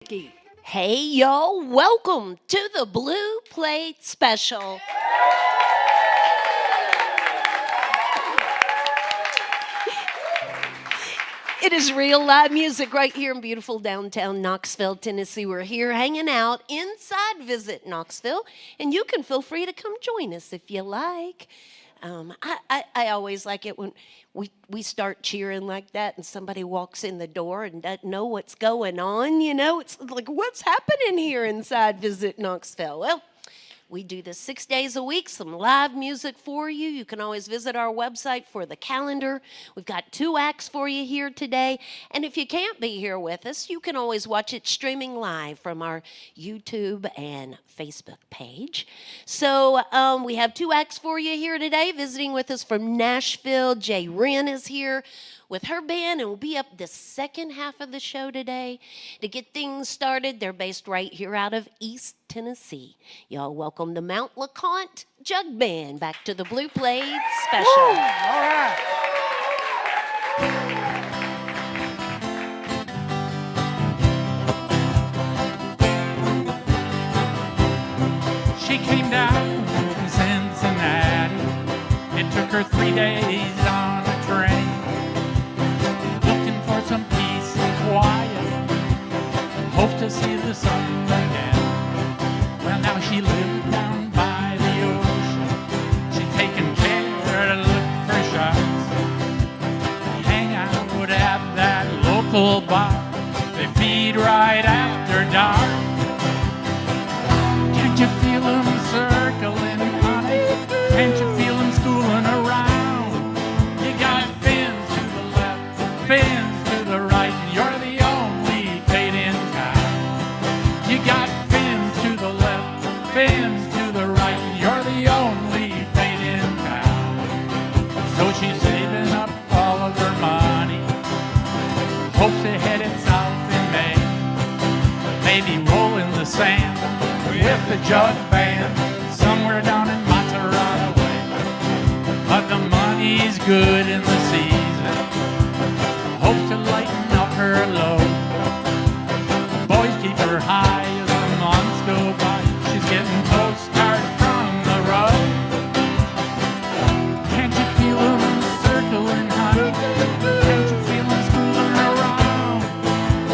Hey, y'all, welcome to the Blue Plate Special. It is real live music right here in beautiful downtown Knoxville, Tennessee. We're here hanging out inside Visit Knoxville, and you can feel free to come join us if you like. I always like it when we start cheering like that and somebody walks in the door and doesn't know what's going on, you know? It's like, what's happening here inside Visit Knoxville? Well, we do this 6 days a week, some live music for you. You can always visit our website for the calendar. We've got 2 acts for you here today. And if you can't be here with us, you can always watch it streaming live from our YouTube and Facebook page. So we have 2 acts for you here today. Visiting with us from Nashville, Rin is here with her band, and we'll be up the second half of the show today. To get things started, they're based right here out of East Tennessee. Y'all welcome the Mount LeConte Jug Band back to the Blue Plate Special. Woo! All right. She came down from Cincinnati. It took her 3 days on a train, looking for some peace and quiet, hope to see the sun again. Well, now she lived down by the ocean. She's taking care to look for sharks, hang out at that local bar. They feed right after dark. Can't you feel them circling, honey? Can't you feel them schooling around? You got fins to the left, fins to the right, and you're the only bait in town. You got fins to the left, fins to the right, and you're the only bait in town. So she's saving up all of her money, hopes to head it south in May, maybe roll in the sand with the jug band somewhere down in Monterey way. But the money's good in the season, hope to lighten up her load. Boys keep her high as the months go by. She's getting postcards from the road. Can't you feel them circling, honey? Can't you feel them schooling around?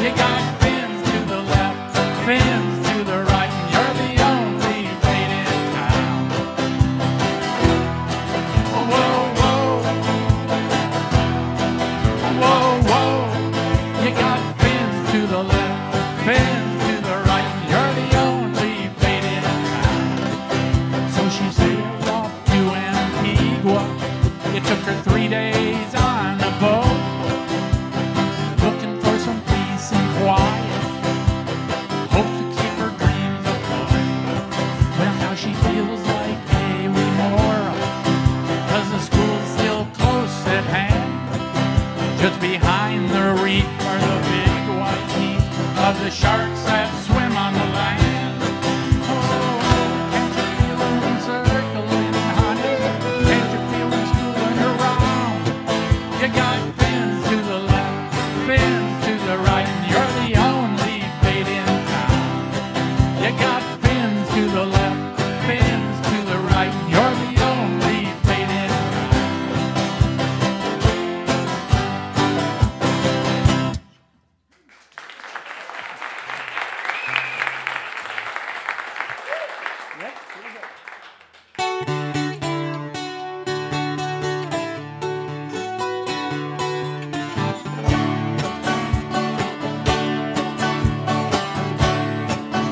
You got fins to the left, fins to the right, and you're the only bait in town. Whoa, whoa, whoa, whoa. You got fins to the left, fins to the right, and you're the only bait in town. So she sailed off to Antigua. It took her 3 days on a boat, looking for some peace and quiet, hope to keep her dreams afloat. Well, now she feels like a remora, 'cause the school's still close at hand. Just behind the reef are the big white teeth of the sharks that swim on the land. Oh, can't you feel them circling, honey? Can't you feel them schooling around? You got fins to the left, fins to the right, and you're the only bait in town. You got fins to the left, fins to the right, and you're the only bait in town.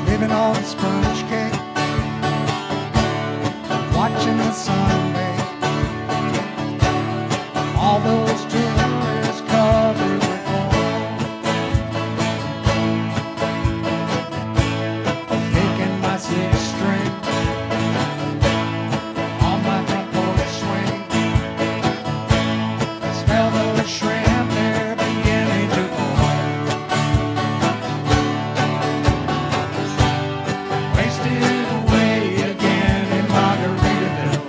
Living on a sponge cake, watching the sun bake. All those tourists covered with gold, taking my 6-string on my front porch swing. Smell those shrimp, they're beginning to boil. Wasted away again in Margaritaville.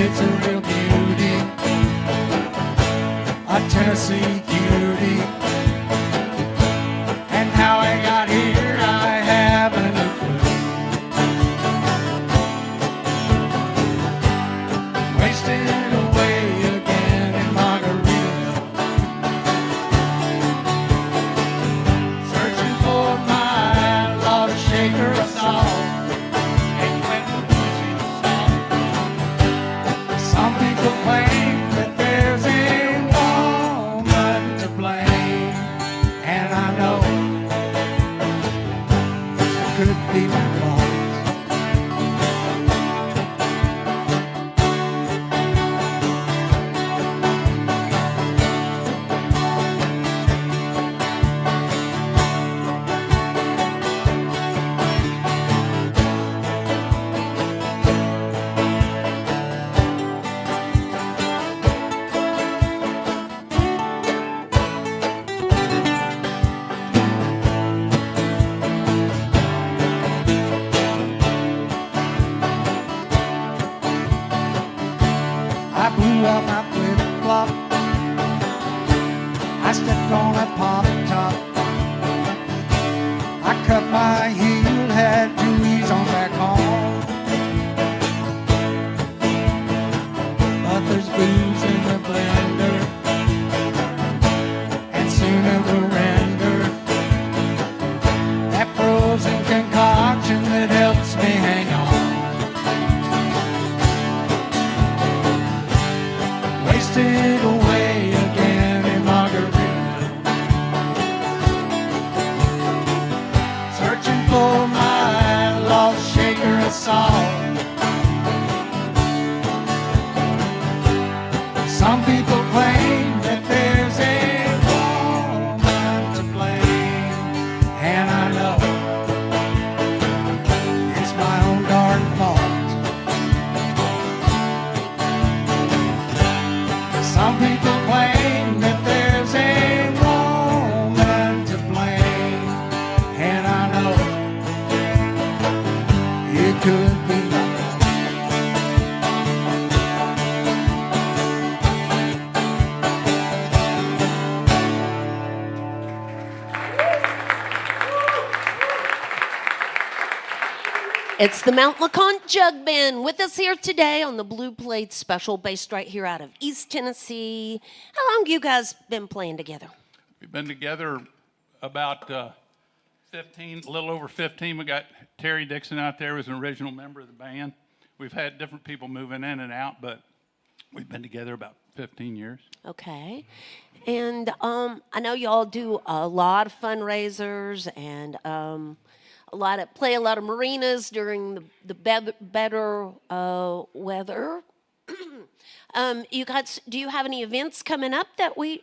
it's a real beauty, a Tennessee cutie. And how I got here, I haven't a clue. Wasted away again in Margaritaville, searching for my lost shaker of salt. Some people claim that there's a woman to blame, and I know it could be my fault. I blew out my flip-flop, I stepped on a pop top, I cut my heel, had to ease on back home. But there's booze in the blender, and soon it will render that frozen concoction that helps me hang on. Wasted away again in Margaritaville, searching for my lost shaker of salt. Some people claim that there's a woman to blame, and I know it's my own darn fault. Some people claim that there's a woman to blame, and I know it could be my fault. It's the Mount LeConte Jug Band with us here today on the Blue Plate Special, based right here out of East Tennessee. How long you guys been playing together? We've been together about 15, a little over 15. We got Terry Dixon out there, was an original member of the band. We've had different people moving in and out, but we've been together about 15 years. Okay. And I know y'all do a lot of fundraisers and play a lot of marinas during the better weather. You guys, do you have any events coming up that we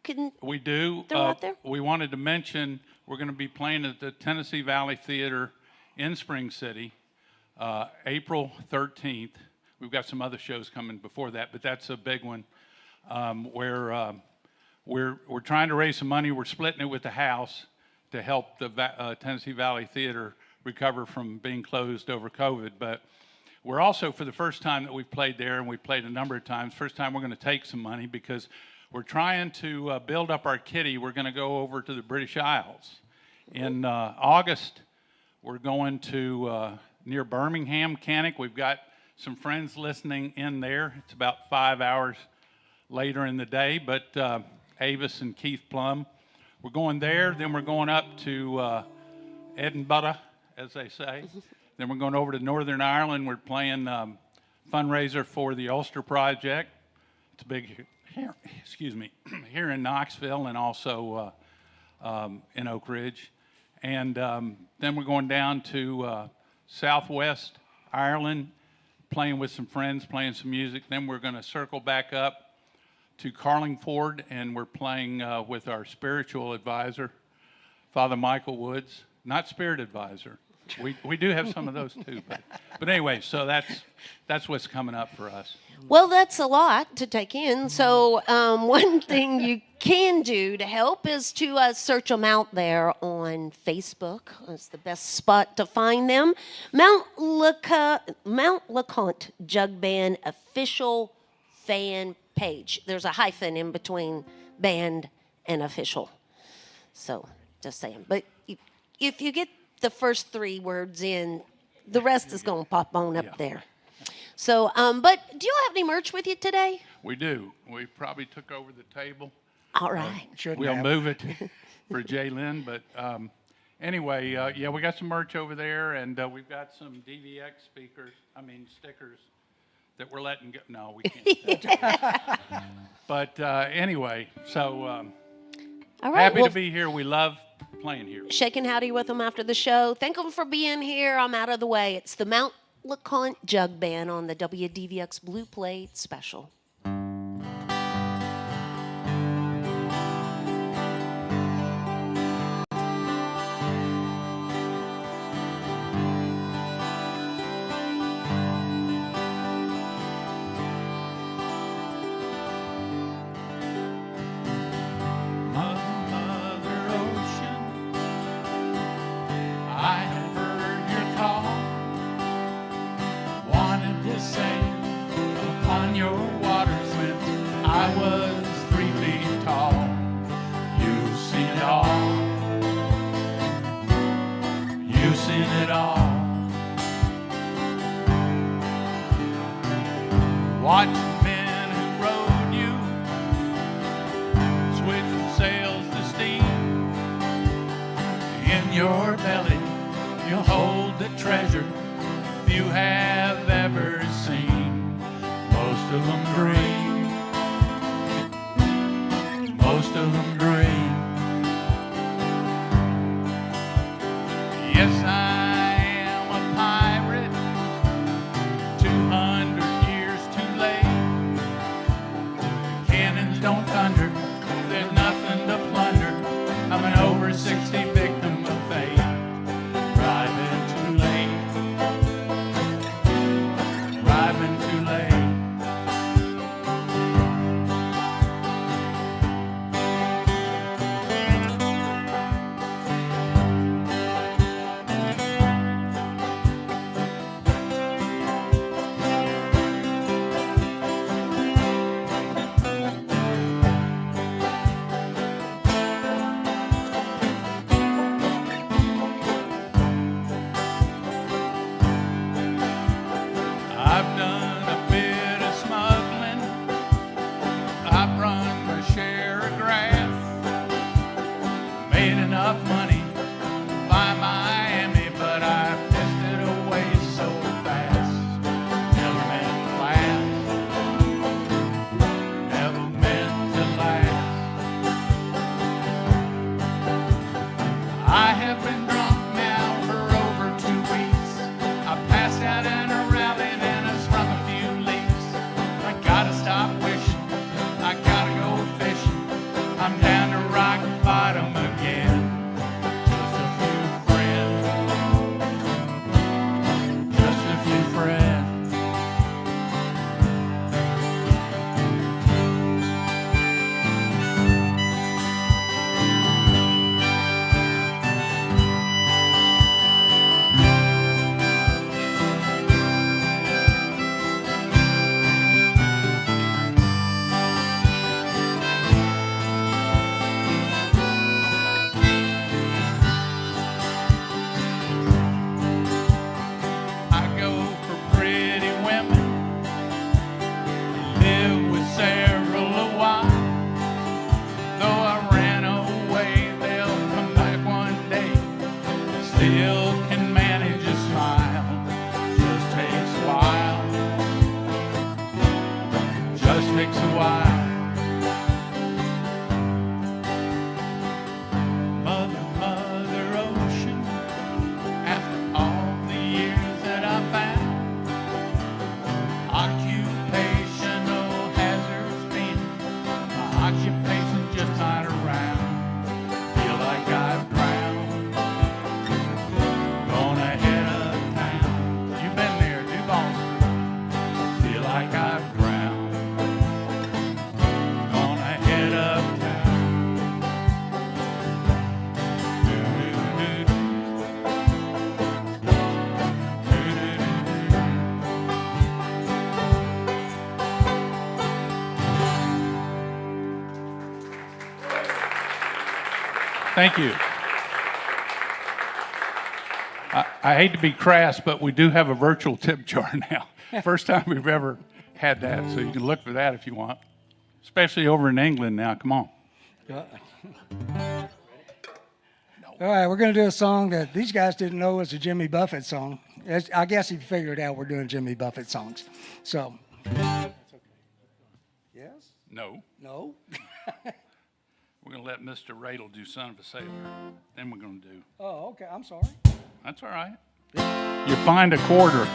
can? We do. Throw out there? We wanted to mention we're going to be playing at the Tennessee Valley Theater in Spring City, April 13th. We've got some other shows coming before that, but that's a big one. Where we're trying to raise some money. We're splitting it with the house to help the Tennessee Valley Theater recover from being closed over COVID. But we're also, for the first time that we've played there, and we've played a number of times, first time we're going to take some money because we're trying to build up our kitty. We're going to go over to the British Isles. In August, we're going to near Birmingham, Cannock. We've got some friends listening in there. It's about 5 hours later in the day, but Avis and Keith Plum. We're going there, then we're going up to Edinburgh, as they say. Then we're going over to Northern Ireland. We're playing fundraiser for the Ulster Project. It's a big, here in Knoxville and also in Oak Ridge. And then we're going down to Southwest Ireland, playing with some friends, playing some music. Then we're going to circle back up to Carlingford, and we're playing with our spiritual advisor, Father Michael Woods. Not spirit advisor. We do have some of those too. But anyway, so that's what's coming up for us. Well, that's a lot to take in. So, one thing you can do to help is to search them out there on Facebook. It's the best spot to find them. Mount LeConte Jug Band official fan page. There's a hyphen in between band and official. So, just saying. But if you get the first 3 words in, the rest is going to pop on up there. So, but do you have any merch with you today? We do. We probably took over the table. All right. We'll move it for Jay Lynn. But anyway, yeah, we got some merch over there, and we've got some DVX stickers that we're letting go. No, we can't. But anyway, so All right. happy to be here. We love playing here. Shaking howdy with them after the show. Thank them for being here. I'm out of the way. It's the Mount LeConte Jug Band on the WDVX Blue Plate Special. Mother Ocean, I have heard your call. Wanted to sail upon your waters when I was 3 feet tall. You've seen it all. You've seen it all. Watch men who rode you switch from sails to steam. In your belly, you'll hold the treasure few have ever seen. Most of them dream. Most of them dream. Yes, I am a pirate. 200 years too late. Cannons don't thunder. There's nothing to plunder. I'm an over 60 victim of fate. Driving too late. Driving too late. Thank you. I hate to be crass, but we do have a virtual tip jar now. First time we've ever had that, so you can look for that if you want. Especially over in England now. Come on. All right, we're going to do a song that these guys didn't know was a Jimmy Buffett song. I guess you figured out we're doing Jimmy Buffett songs. So, yes? No. No? We're going to let Mr. Radel do Son of a Sailor. Then we're going to do. Oh, okay. I'm sorry. That's all right. You find a quarter.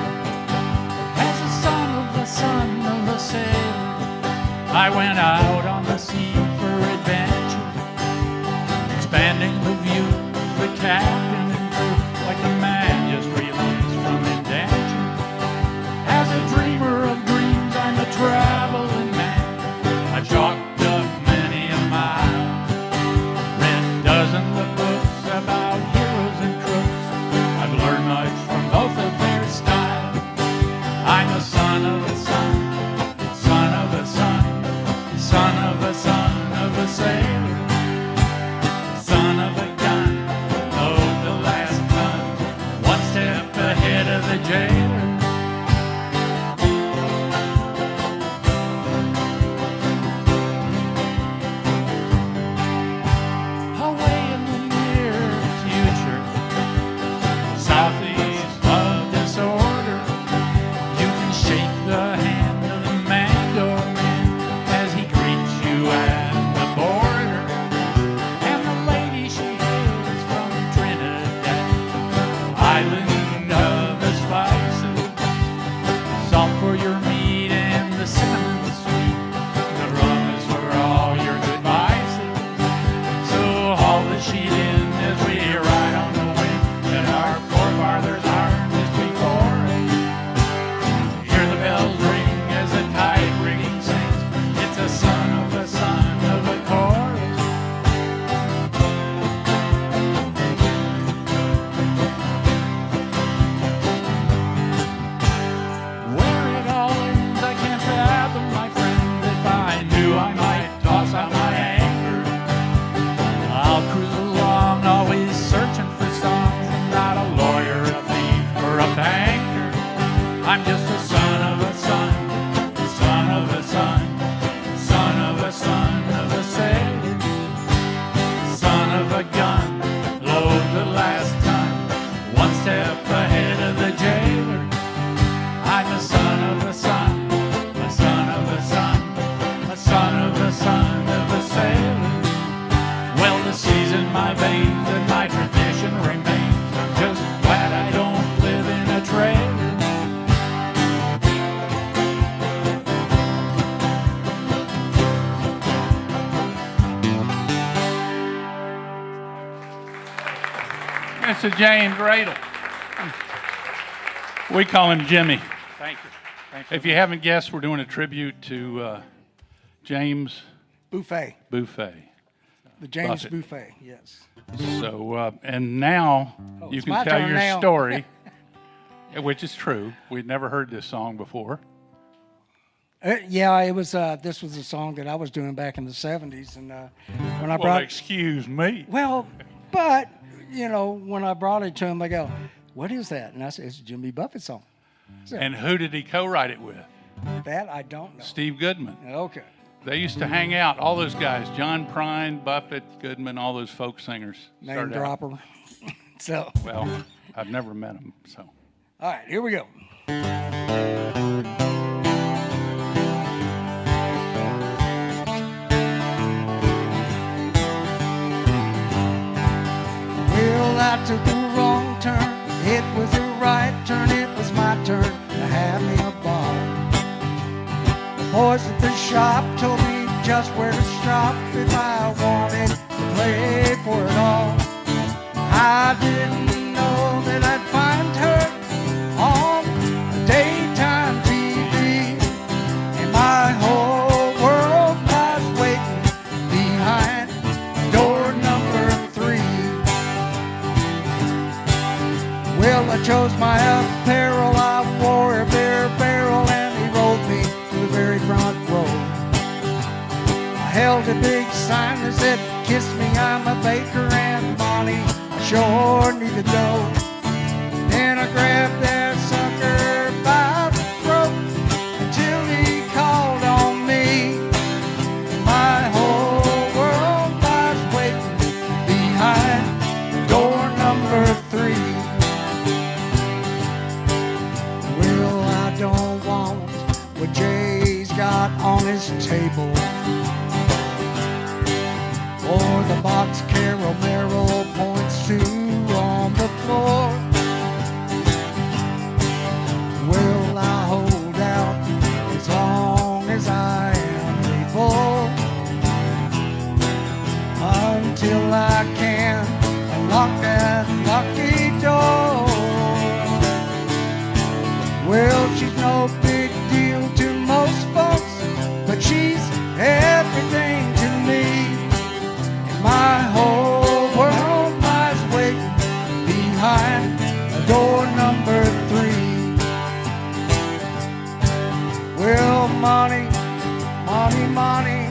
As a son of a sailor, I went out on the sea for adventure, expanding the view, the captain and crew, like a man just released from indenture. As a dreamer of dreams, I'm a traveling man. I've chalked up many a mile, read dozens of books about heroes and crooks. I've learned much from both of their style. I'm a son of a son, son of a son, son of a son of a sailor, son of a gun, load the last gun, one step ahead of the jailer. Away in the near future, southeast of disorder, you can shake the hand of the Mango Man as he greets you at the border. And the lady, she hails from Trinidad, island of the spices, salt for your meat and the cinnamon sweet. The rum is for all your good vices. So haul the sheet in as we ride on the wind that our forefathers learned just before us. Hear the bells ring as the tide rigging sings. It's a son of a chorus. Where it all ends, I can't fathom, my friend. If I knew, I might toss out my anchor. I'll cruise along, always searching for songs. I'm not a lawyer, a thief, or a banker. I'm just a son of a son, son of a son, son of a son of a sailor, son of a gun, load the last ton, one step ahead of the jailer. I'm a son of a son, a son of a son, a son of a son of a sailor. Well, the sea's in my veins and my tradition remains. I'm just glad I don't live in a trailer. Mr. James Radel. We call him Jimmy. Thank you. Thank If you haven't guessed, we're doing a tribute to James Buffet. Buffet. The James Buffett. Buffet, yes. So, and now you it's can my tell turn your now. story, which is true. We'd never heard this song before. Yeah, it was. This was a song that I was doing back in the '70s, and when I Well, brought, excuse me. well, but you know, when I brought it to him, they go, "What is that?" And I said, "It's a Jimmy Buffett song." So And who did he co-write it with? that I don't know. Steve Goodman. Okay. They used to hang out, all those guys, John Prine, Buffett, Goodman, all those folk singers. Name started out. dropper. So, Well, I've never met them, so. all right, here we go. Well, I took a wrong turn. It was a right turn. It was my turn to have me a bar. The boys at the shop told me just where to stop if I wanted to play for it all. I didn't know that I'd find her on daytime TV, and my whole world lies waiting behind door number 3. Well, I chose my apparel, I wore a bare barrel, and he rolled me to the very sign that said, kiss me, I'm a baker, and Bonnie sure needed dough. Then I grabbed that sucker by the throat until he called on me. My whole world lies waiting behind door number 3. Well, I don't want what Jay's got on his table, or the box Carol Merrill points to on the floor. Well, I'll hold out as long as I am able, until I can unlock that lucky door. Well, she's no big deal to most folks, but she's everything to me. My whole world lies waiting behind door number 3. Well, Monty, Monty, Monty,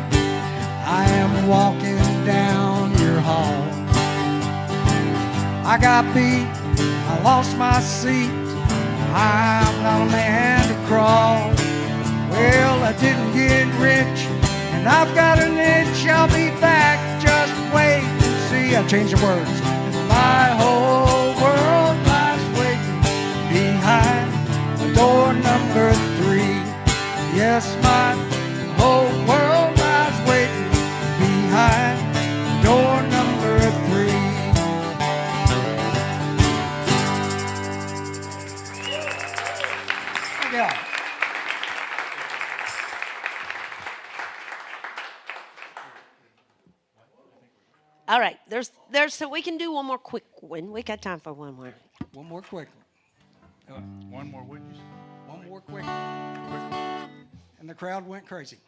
I am walking down your hall. I got beat, I lost my seat, I'm not a man to crawl. Well, I didn't get rich, and I've got an itch. I'll be back, just wait and see. I changed the words. My whole world lies waiting behind door number 3. Yes, my whole world lies waiting behind door number 3. Yeah. All right, there's so we can do one more quick one. We got time for one more. One more quick one. One more witness. One more quick one. And the crowd went crazy.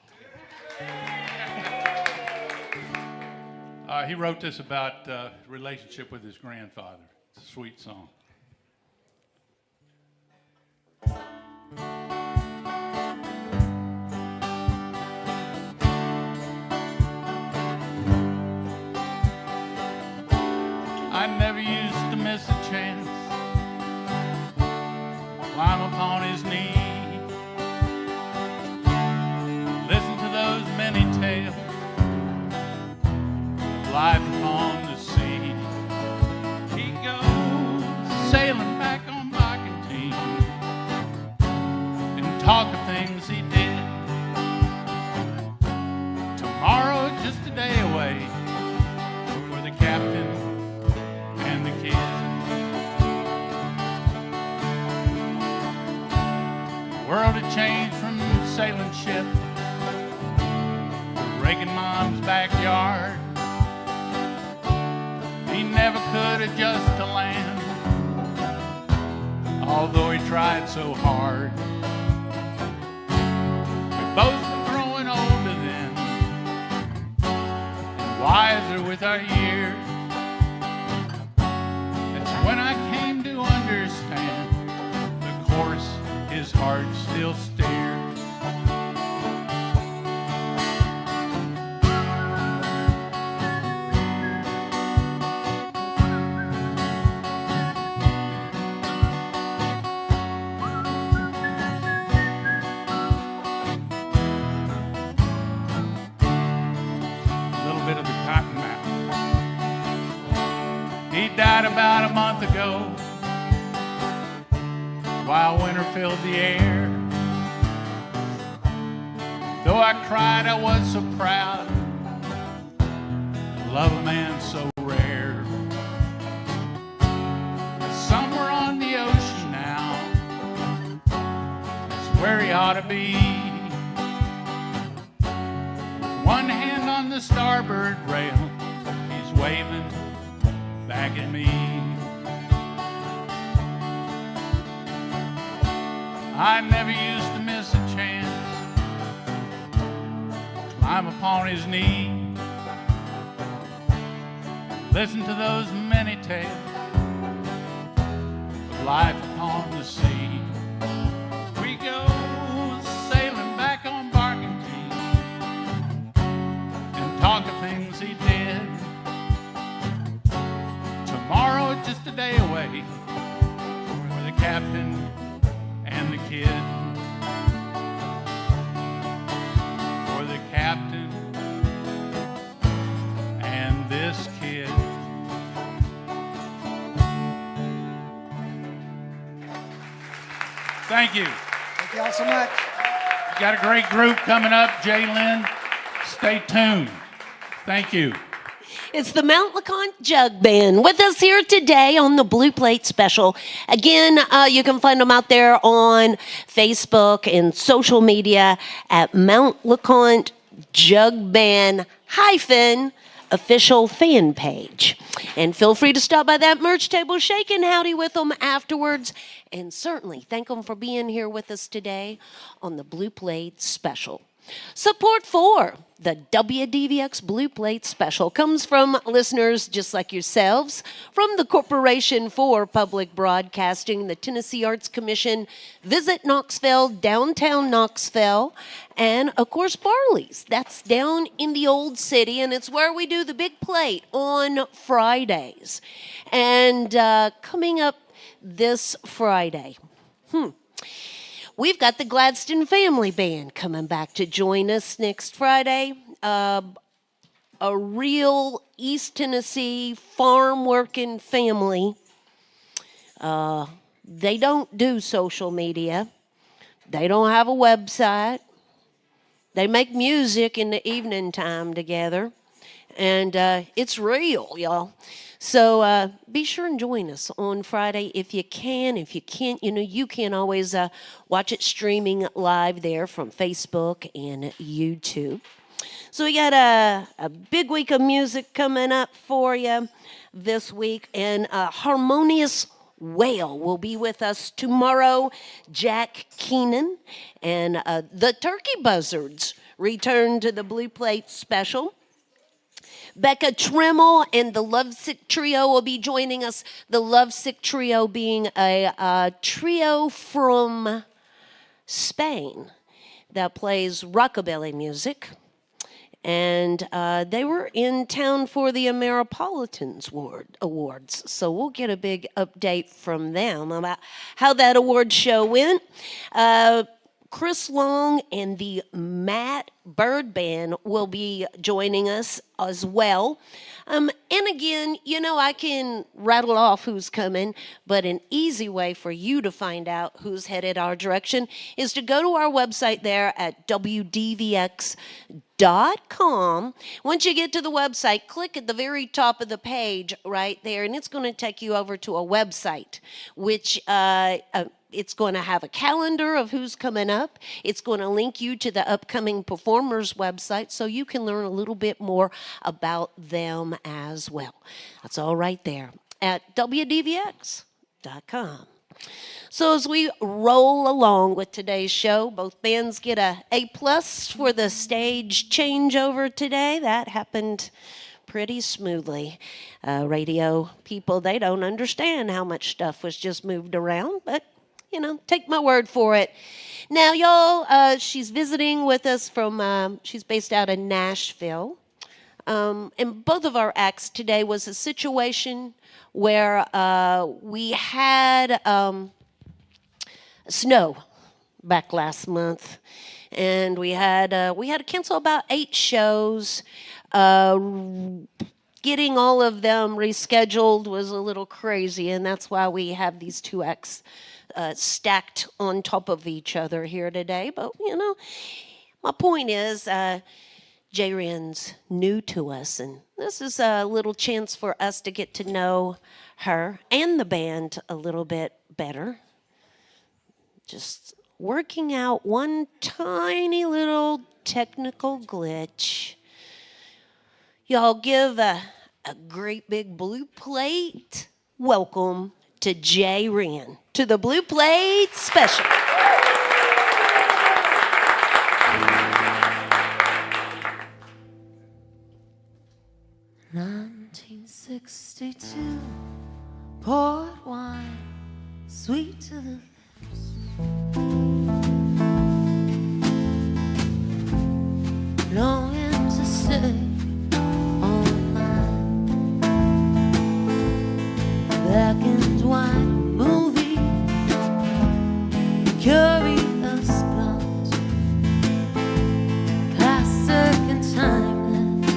He wrote this about relationship with his grandfather. It's a sweet song. I never used to miss a chance, climb upon his knee, listen to those many tales of life upon the sea. He goes sailing back on Barkentine and talk of things he did. Tomorrow just a day away for the captain and the kid. The world had changed from sailing ship to raking mom's backyard. He never could adjust to land, although he tried so hard. We both were growing older then, and wiser with our years. When I came to understand the course his heart still steers. A little bit of the cotton mouth. He died about a month ago, while winter filled the air. Though I cried, I was so proud to love a man so rare. Somewhere on the ocean now, that's where he ought to be. With one hand on the starboard rail, he's waving back at me. I never used to miss a chance, climb upon his knee, listen to those many tales of life upon the sea. We go sailing back on Barkentine and talk of things just a day away for the captain and the kid. For the captain and this kid. Thank you. Thank y'all so much. You got a great group coming up, Jalen. Stay tuned. Thank you. It's the Mount LeConte Jug Band with us here today on the Blue Plate Special. Again, you can find them out there on Facebook and social media at Mount LeConte Jug Band official fan page. And feel free to stop by that merch table, shake and howdy with them afterwards. And certainly thank them for being here with us today on the Blue Plate Special. Support for the WDVX Blue Plate Special comes from listeners just like yourselves, from the Corporation for Public Broadcasting, the Tennessee Arts Commission, Visit Knoxville, downtown Knoxville, and of course Barley's. That's down in the old city, and it's where we do the big plate on Fridays. And coming up this Friday, we've got the Gladstone Family Band coming back to join us next Friday. A real East Tennessee farm-working family. They don't do social media. They don't have a website. They make music in the evening time together. And it's real, y'all. So be sure and join us on Friday if you can. If you can't, you can always watch it streaming live there from Facebook and YouTube. So we got a big week of music coming up for you this week. And Harmonious Whale will be with us tomorrow. Jack Keenan and the Turkey Buzzards return to the Blue Plate Special. Becca Tremmel and the Lovesick Trio will be joining us. The Lovesick Trio being a trio from Spain that plays rockabilly music. And they were in town for the Ameripolitans Awards. So we'll get a big update from them about how that award show went. Chris Long and the Matt Bird Band will be joining us as well. And again, I can rattle off who's coming, but an easy way for you to find out who's headed our direction is to go to our website there at WDVX.com. Once you get to the website, click at the very top of the page right there, and it's going to take you over to a website, which it's going to have a calendar of who's coming up. It's going to link you to the upcoming performers website so you can learn a little bit more about them as well. That's all right there at WDVX.com. So as we roll along with today's show, both bands get a A+ for the stage changeover today. That happened pretty smoothly. Radio people, they don't understand how much stuff was just moved around, but take my word for it. Now, y'all, she's visiting with us from, she's based out of Nashville. And both of our acts today was a situation where we had snow back last month. And we had to cancel about 8 shows. Getting all of them rescheduled was a little crazy, and that's why we have these 2 acts stacked on top of each other here today. But, my point is, J-Rin's new to us, and this is a little chance for us to get to know her and the band a little bit better. Just working out one tiny little technical glitch. Y'all give a great big Blue Plate welcome to J-Rin to the Blue Plate Special. 1962, port wine, sweet to the lips. Longing to stay all night. Back white movie, curious plot, classic and timeless,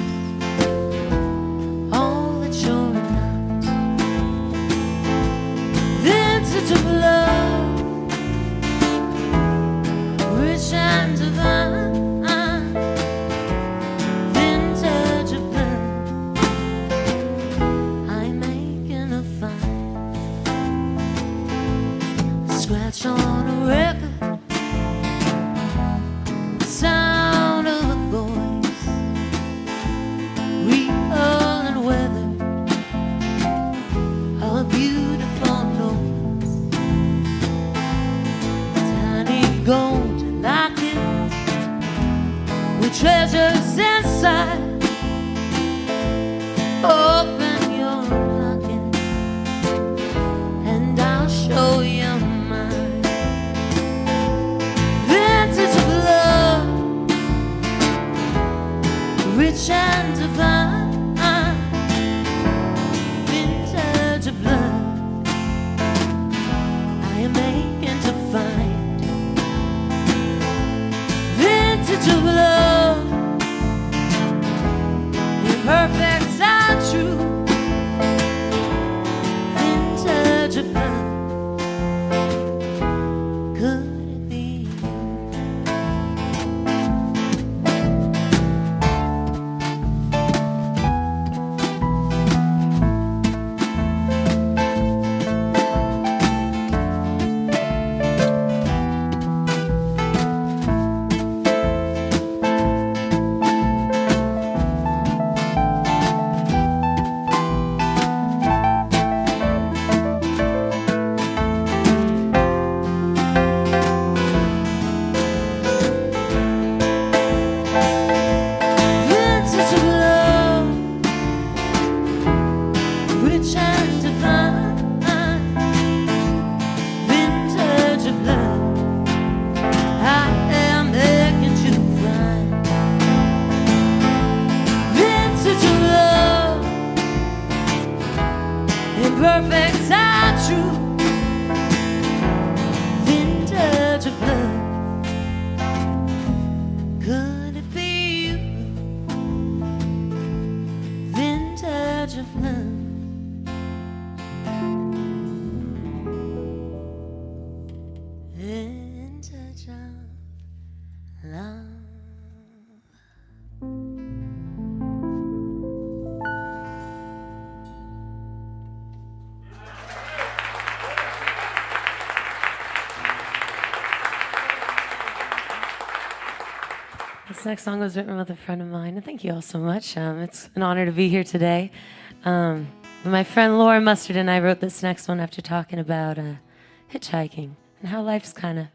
all that you're not. Vintage of love, rich and divine. Vintage of love, I'm making a find. Scratch on a record, sound of a voice, real and weathered, a beautiful noise. Tiny golden locket with treasures inside. Open your locket and I'll show you mine. Vintage of love, rich and divine. Vintage of love, I am making to find. Vintage of love, imperfect and true. Vintage of love, could it be you? Vintage of love, rich and divine. Vintage of love, I am making to find. Vintage of love, imperfect and true. Vintage of love, could it be you? Vintage of love, vintage of love. This next song was written with a friend of mine, and thank you all so much. It's an honor to be here today. My friend Laura Mustard and I wrote this next one after talking about hitchhiking and how life kind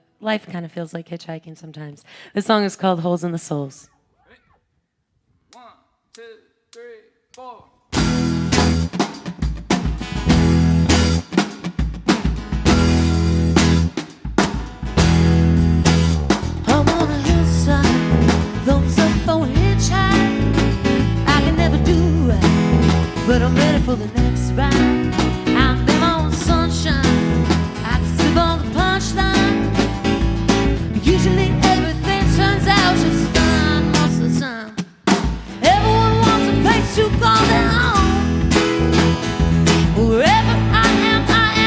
of feels like hitchhiking sometimes. This song is called "Holes in the Souls." 1, 2, 3, 4. I'm on a hillside, thumbs up for a hitchhike. I can never do right, but I'm ready for the next ride. I'm in my own sunshine, I can slip on the punchline. Usually everything turns out just fine most of the time. Everyone wants a place to call their home. Wherever I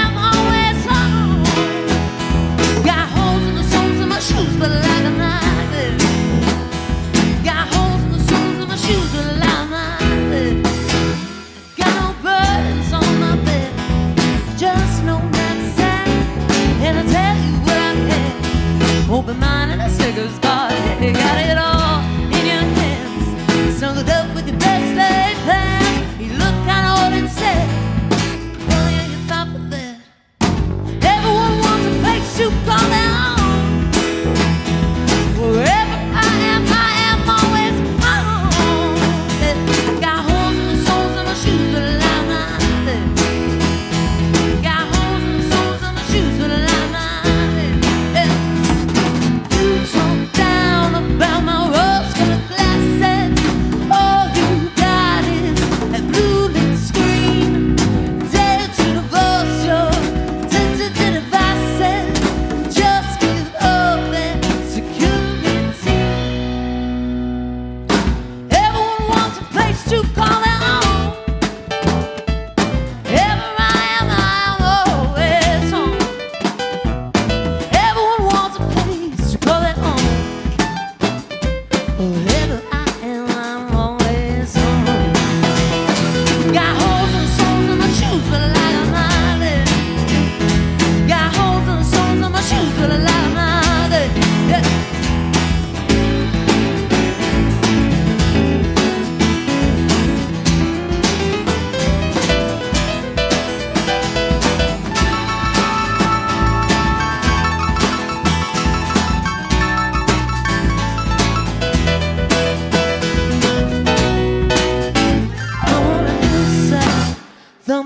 am always home. Got holes in the soles of my shoes, but I like them like this. Got holes in the soles of my shoes, but I like them like this. Got no burdens on my bed, just no knapsack. And I tell you what I can, open mind and a stickers card. You got it all in your hands, snuggled up with your best laid plans.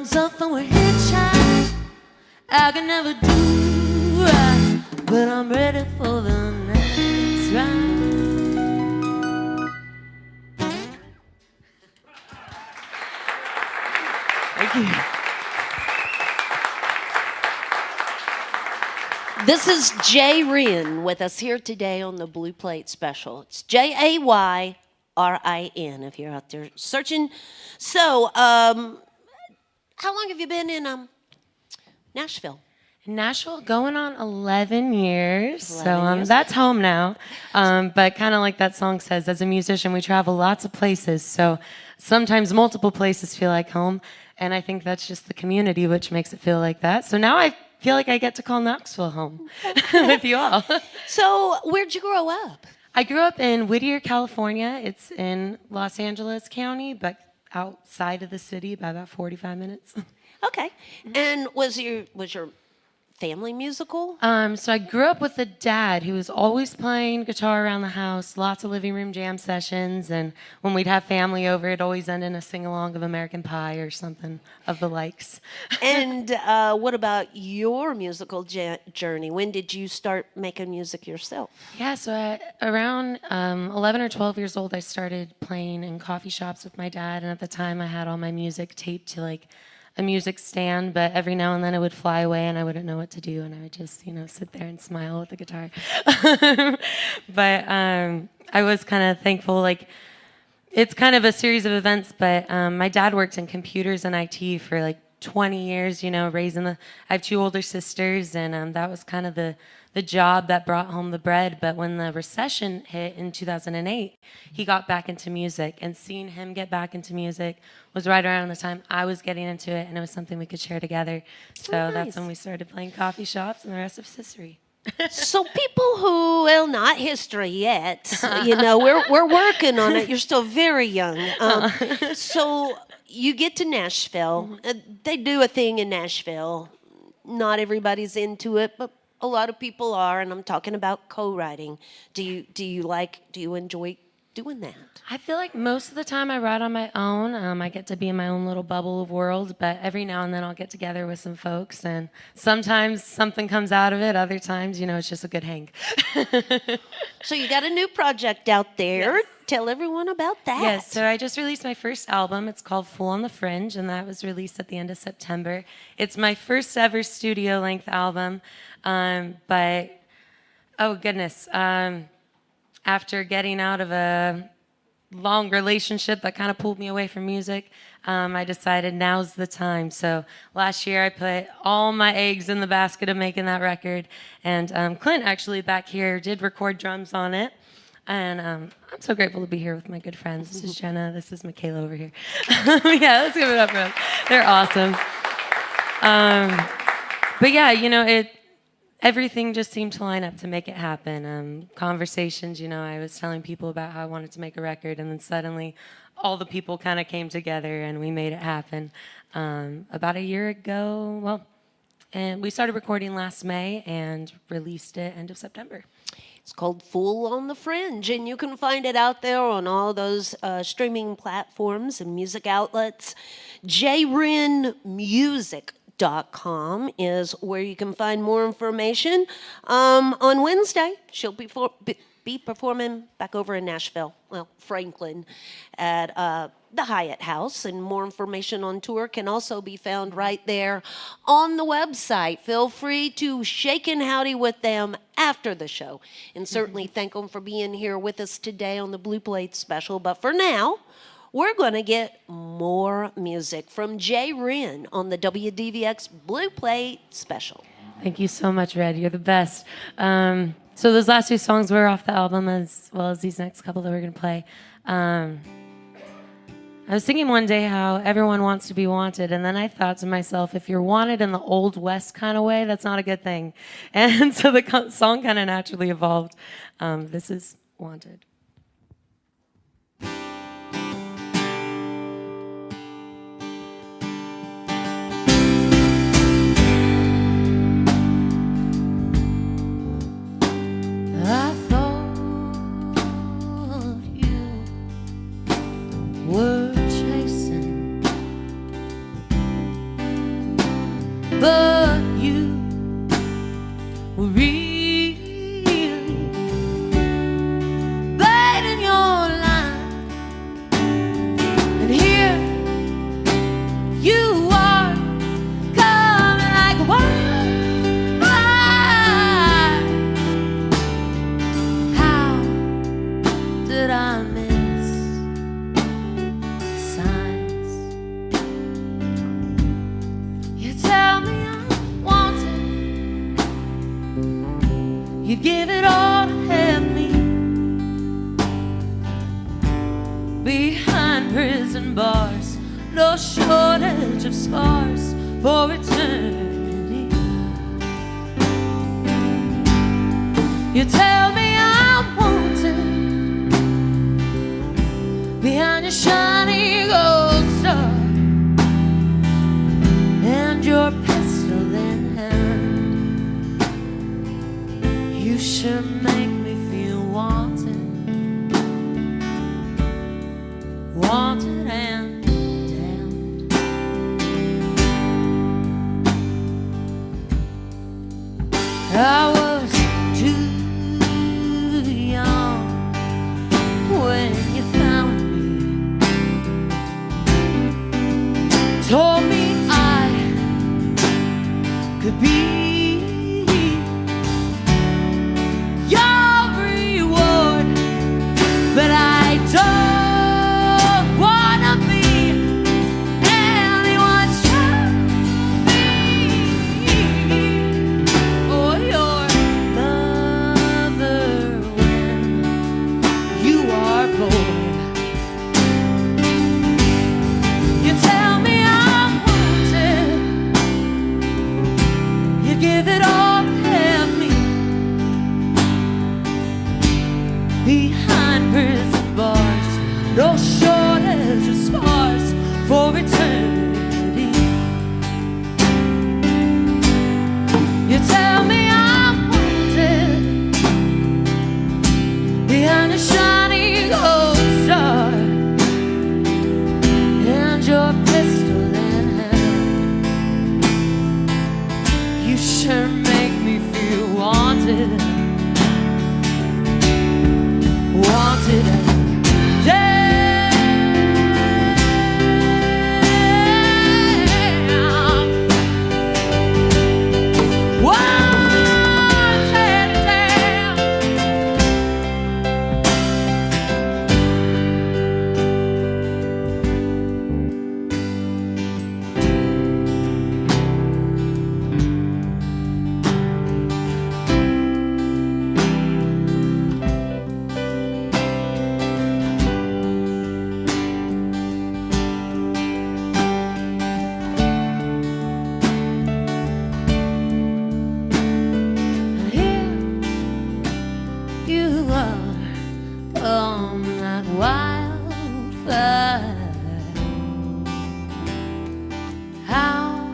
thumbs up from a hitchhike. I can never do right, but I'm ready for the next ride. Thank you. This is Jay Rin with us here today on the Blue Plate Special. It's Jayrin if you're out there searching. So, how long have you been in Nashville? In Nashville, going on 11 years. 11 years. That's home now. But kind of like that song says, as a musician, we travel lots of places. So sometimes multiple places feel like home. And I think that's just the community which makes it feel like that. So now I feel like I get to call Knoxville home with you all. So, where'd you grow up? I grew up in Whittier, California. It's in Los Angeles County, but outside of the city by about 45 minutes. Okay. And was your family musical? So I grew up with a dad who was always playing guitar around the house, lots of living room jam sessions, and when we'd have family over, it'd always end in a sing-along of American Pie or something of the likes. And what about your musical journey? When did you start making music yourself? Yeah, so around 11 or 12 years old, I started playing in coffee shops with my dad, and at the time I had all my music taped to like a music stand, but every now and then it would fly away and I wouldn't know what to do, and I would just, sit there and smile with the guitar. But I was kind of thankful, like, it's kind of a series of events, but my dad worked in computers and IT for like 20 years, I have two older sisters, and that was kind of the job that brought home the bread. But when the recession hit in 2008, he got back into music, and seeing him get back into music was right around the time I was getting into it, and it was something we could share together. So nice. That's when we started playing coffee shops, and the rest is history. So people who, well, not history yet, we're working on it. You're still very young. So you get to Nashville. They do a thing in Nashville. Not everybody's into it, but a lot of people are, and I'm talking about co-writing. Do you enjoy doing that? I feel like most of the time I write on my own. I get to be in my own little bubble of world, but every now and then I'll get together with some folks, and sometimes something comes out of it. Other times, it's just a good hang. So you got a new project out there. Yes. Tell everyone about that. Yes, so I just released my first album. It's called Fool on the Fringe, and that was released at the end of September. It's my first ever studio-length album, but, oh goodness, after getting out of a long relationship that kind of pulled me away from music, I decided now's the time. So last year I put all my eggs in the basket of making that record, and Clint actually back here did record drums on it. And I'm so grateful to be here with my good friends. This is Jenna. This is Michaela over here. Yeah, let's give it up for them. They're awesome. But yeah, everything just seemed to line up to make it happen. Conversations, I was telling people about how I wanted to make a record, and then suddenly all the people kind of came together and we made it happen. About a year ago, and we started recording last May and released it end of September. It's called Fool on the Fringe, and you can find it out there on all those streaming platforms and music outlets. JRinMusic.com is where you can find more information. On Wednesday, she'll be performing back over in Nashville, Franklin, at the Hyatt House, and more information on tour can also be found right there on the website. Feel free to shake and howdy with them after the show, and certainly thank them for being here with us today on the Blue Plate Special. But for now, we're going to get more music from Jay Rin on the WDVX Blue Plate Special. Thank you so much, Red. You're the best. So those last two songs were off the album, as well as these next couple that we're going to play. I was thinking one day how everyone wants to be wanted, and then I thought to myself, if you're wanted in the Old West kind of way, that's not a good thing. And so the song kind of naturally evolved. This is Wanted. I thought you were chasing You'd give it all to have me behind prison bars, no shortage of scars for eternity. You tell me I'm wanted behind your shiny gold star and your pistol in hand. You sure make me feel wanted, wanted and damned. I was too young when you found me, told me I could be your reward, but I don't wanna be anyone's trophy or your lover when you are bored. You tell me I'm wanted, you give it all to have me behind prison bars, no shortage of scars for eternity. You tell me I'm wanted behind a shiny gold star and your pistol in hand. You sure make me feel wanted, wanted and damned. Wanted and damned. Here you are, blown like wildfire. How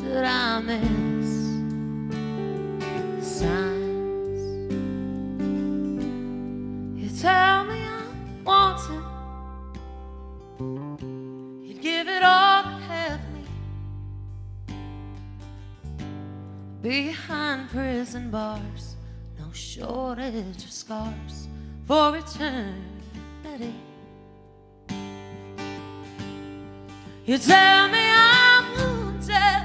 did I miss the signs? You tell me I'm wanted, you'd give it all to have me behind prison bars, no shortage of scars for eternity. You tell me I'm wanted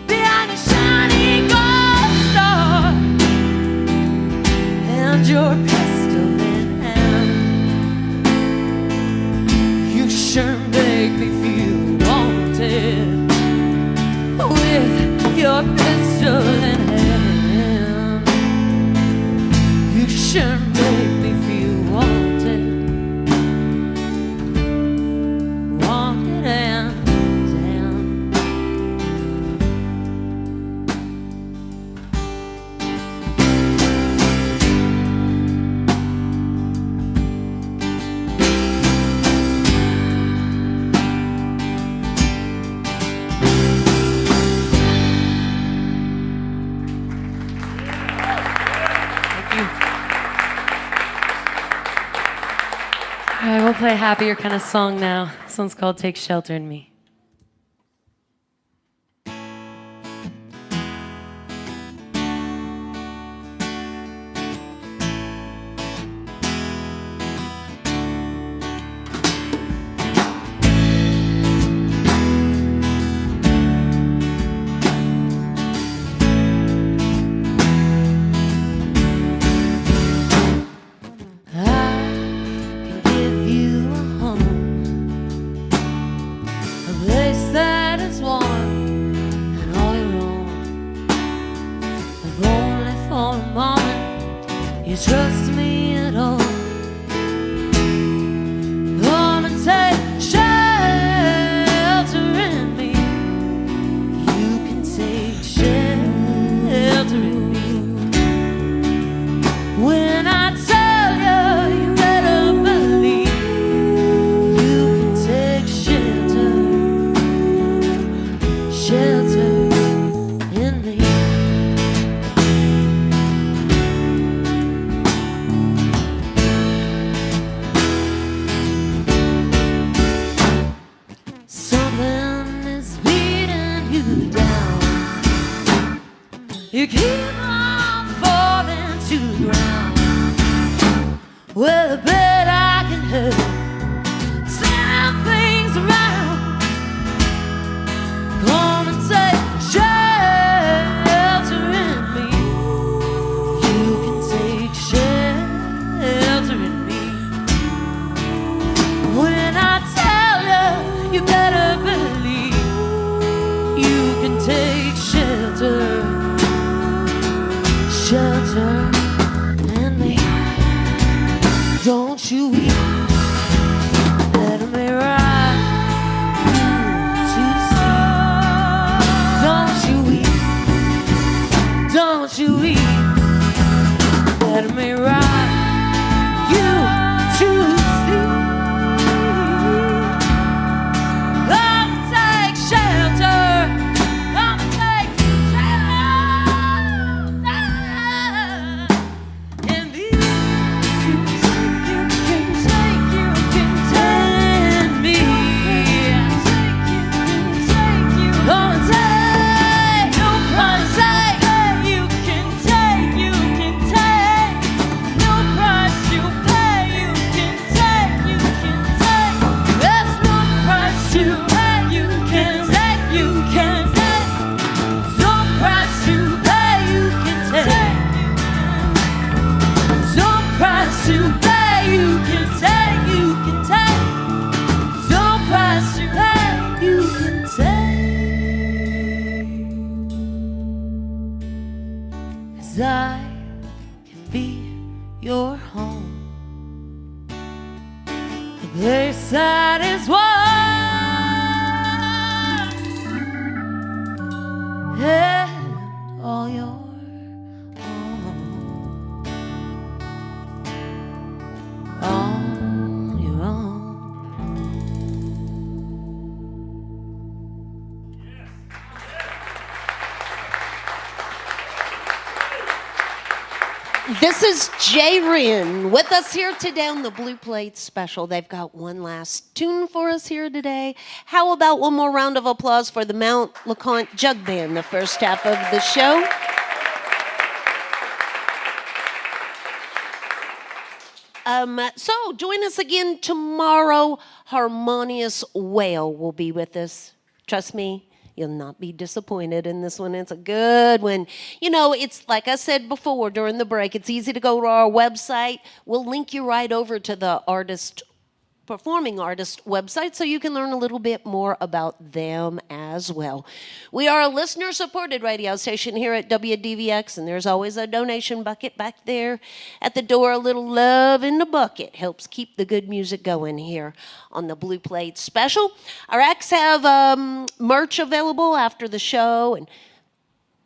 behind a shiny gold star and your pistol in hand. You sure make me feel wanted with your pistol in hand. You sure make me feel wanted, wanted and damned. All right, we'll play a happier kind of song now. This one's called Take Shelter in Me. I can give you a home, a trust me at all. Come and take shelter in me. You can take shelter in me. When I tell you, you better believe. You can take shelter in me. Something is beating you down. You keep on falling to the ground. Well, I bet I can help turn things around. Come and take shelter in me. You can take shelter in me. When I tell you, you better believe. You can take shelter in me. Don't you weep. Let me ride you to sleep. Don't you weep. Don't you weep. Let me ride you to sleep. Come and take shelter. Come and take shelter in me. You can take me. Come and take. No price you can take. No price you pay. You can take. There's no price you pay. You can take. No price you pay. You can take. No price you pay. You can take. No price you pay. You can take. 'Cause I can be your home, a place that is warm and all your own, on your own. This is Jay Rin with us here today on the Blue Plate Special. They've got one last tune for us here today. How about one more round of applause for the Mount LeConte Jug Band, the first half of the show? So join us again tomorrow. Harmonious Whale will be with us. Trust me, you'll not be disappointed in this one. It's a good one. You know, it's like I said before during the break, it's easy to go to our website. We'll link you right over to the performing artist website so you can learn a little bit more about them as well. We are a listener-supported radio station here at WDVX, and there's always a donation bucket back there at the door. A little love in the bucket helps keep the good music going here on the Blue Plate Special. Our acts have merch available after the show, and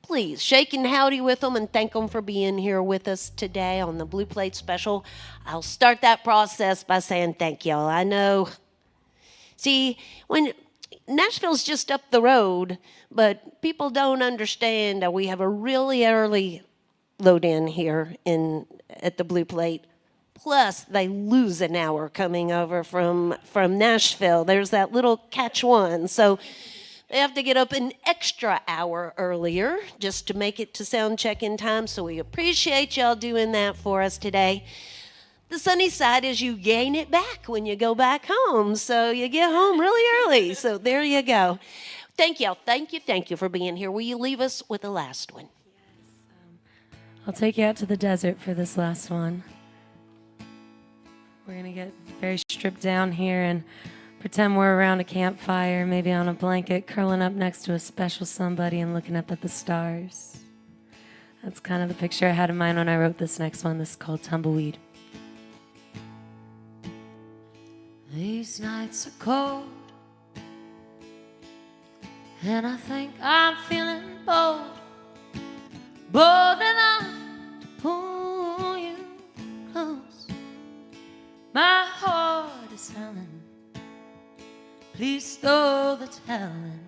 please shake and howdy with them and thank them for being here with us today on the Blue Plate Special. I'll start that process by saying thank y'all. I know, see, when Nashville's just up the road, but people don't understand that we have a really early load in here at the Blue Plate. Plus, they lose an hour coming over from Nashville. There's that little catch one. So they have to get up an extra hour earlier just to make it to sound check in time. So we appreciate y'all doing that for us today. The sunny side is you gain it back when you go back home. So you get home really early. So there you go. Thank y'all. Thank you for being here. Will you leave us with the last one? I'll take you out to the desert for this last one. We're going to get very stripped down here and pretend we're around a campfire, maybe on a blanket, curling up next to a special somebody and looking up at the stars. That's kind of the picture I had in mind when I wrote this next one. This is called Tumbleweed. These nights are cold, and I think I'm feeling bold, bold enough to pull you close. My heart is telling, please stow the telling.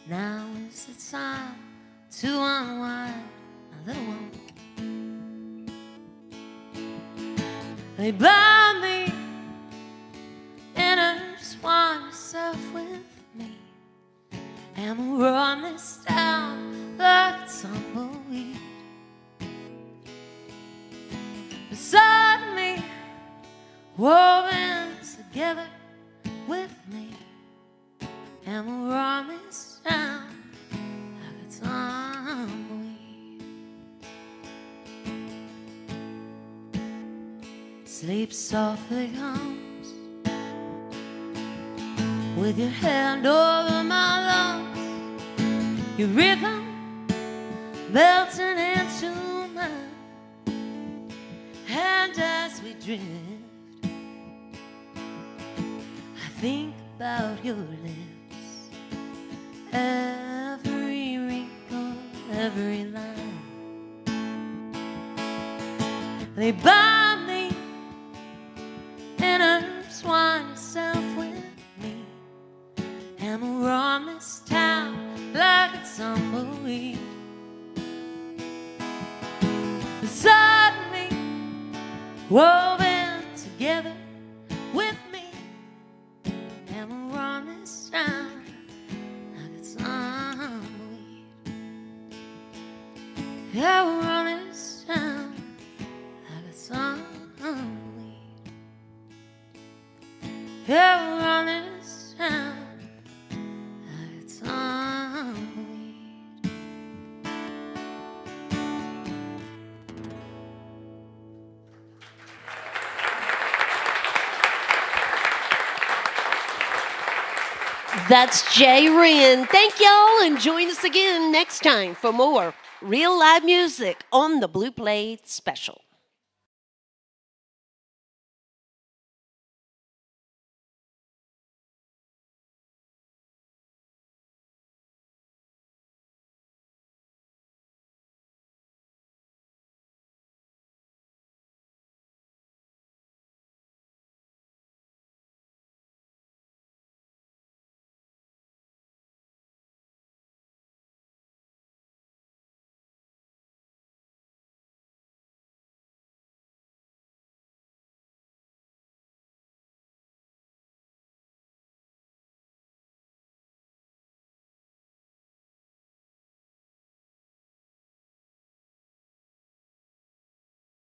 Now is the time to unwind a little one. Lay by me, intertwine yourself with me, and we'll run this down like a tumbleweed. Beside me, woven together with me, and we'll run this down like a tumbleweed. Sleep softly comes with your hand over my lungs, your rhythm melting into mine, and as we drift, I think about your lips, every wrinkle, every line. Lay by me, intertwine yourself with me, and we'll run this town like a tumbleweed. Beside me, woven together with me, and we'll run this town like a tumbleweed. Yeah, we'll run this town like a tumbleweed. Yeah, we'll run this town like a tumbleweed. That's Jay Rin. Thank y'all, and join us again next time for more real live music on the Blue Plate Special.